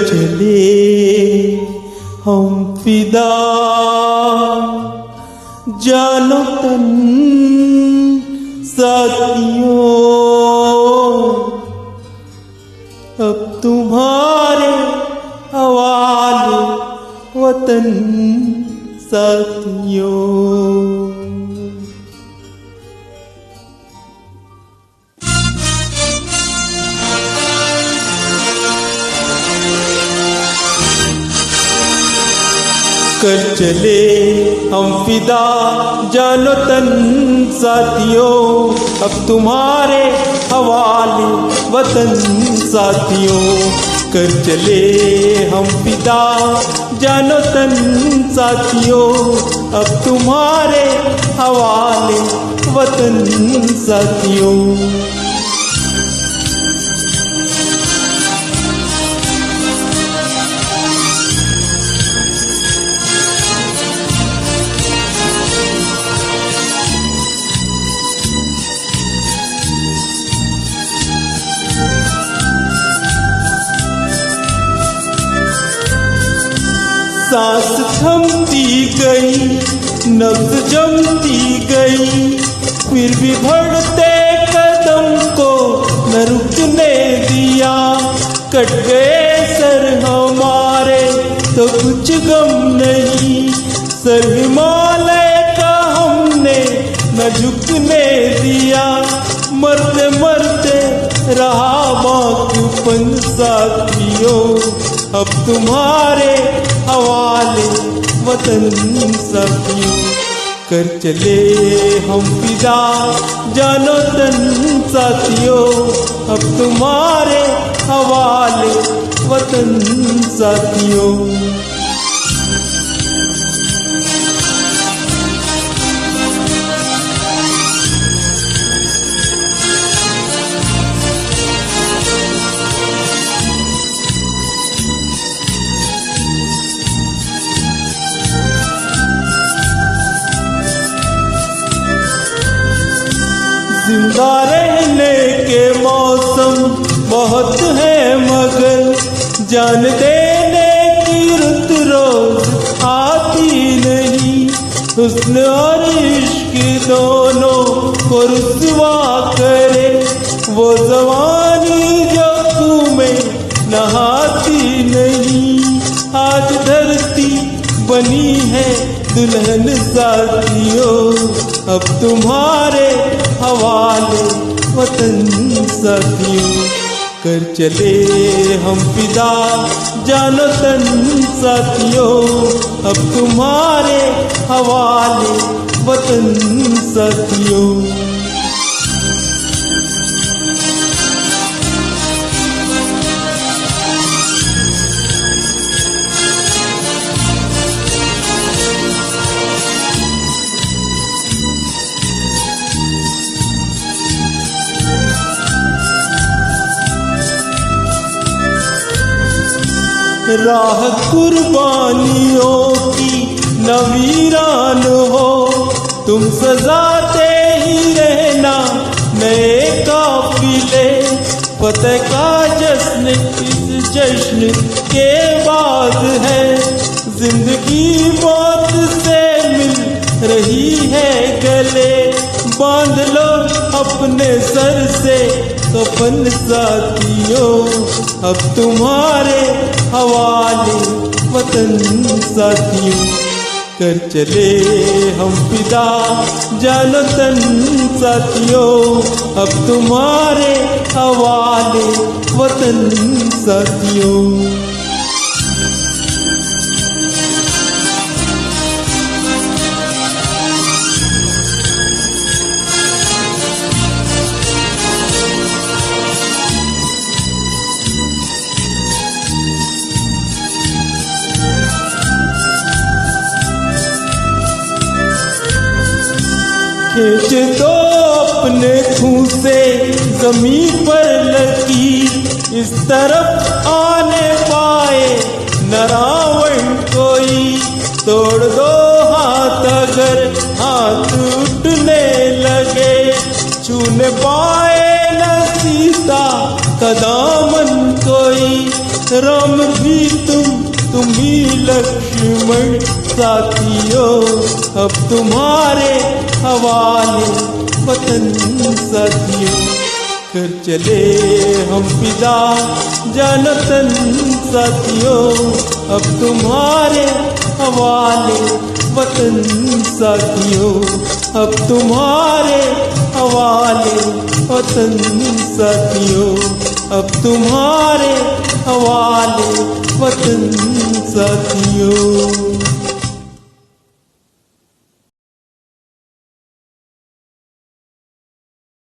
चले हम फिदा जानो तन साथियों, अब तुम्हारे हवाले वतन साथियों। कर चले हम फिदा जानो तन साथियों, अब तुम्हारे हवाले वतन साथियों। कर चले हम फिदा जानो तन साथियों, अब तुम्हारे हवाले वतन साथियों। सांस थमती गई, नब्ज जमती गई, फिर भी बढ़ते कदम को न रुकने दिया। कट गए सर हमारे तो कुछ गम नहीं, सर हिमालय का हमने न झुकने दिया। मरते मरते रहा बाकीपन साथियों, अब तुम्हारे हवाले वतन साथियों। कर चले हम फिदा जानो तन साथियों, अब तुम्हारे हवाले वतन साथियों। जिंदा रहने के मौसम बहुत है मगर जान देने की रुत रोज आती नहीं। हुस्न और इश्क दोनों को रुसवा करे वो जवानी जो तुम्हें नहाती नहीं। आज धरती बनी है दुल्हन साथियों, अब तुम्हारे हवाले वतन साथियों। कर चले हम फिदा जानो तन साथियों, अब तुम्हारे हवाले वतन साथियों। राह कुर्बानियों की नवीरान हो, तुम सजाते ही रहना नए काफिले। फतेह का जश्न इस जश्न के बाद है, जिंदगी मौत से मिल रही है गले। बांध लो अपने सर से कफन साथियों, अब तुम्हारे हवाले वतन साथियों। कर चले हम फिदा जानो तन साथियों, अब तुम्हारे हवाले वतन साथियों। खींच दो अपने खून से जमीन पर लकीर, इस तरफ आने पाए न रावण कोई। तोड़ दो हाथ अगर हाथ उठने लगे, छूने पाए न सीता का दामन कोई। राम भी तुम ही लक्ष्मण साथियों, अब तुम्हारे हवाले वतन साथियों। कर चले हम फिदा जानतन साथियों, अब तुम्हारे हवाले वतन साथियों, अब तुम्हारे हवाले वतन साथियों, अब तुम्हारे हवाले वतन साथियों।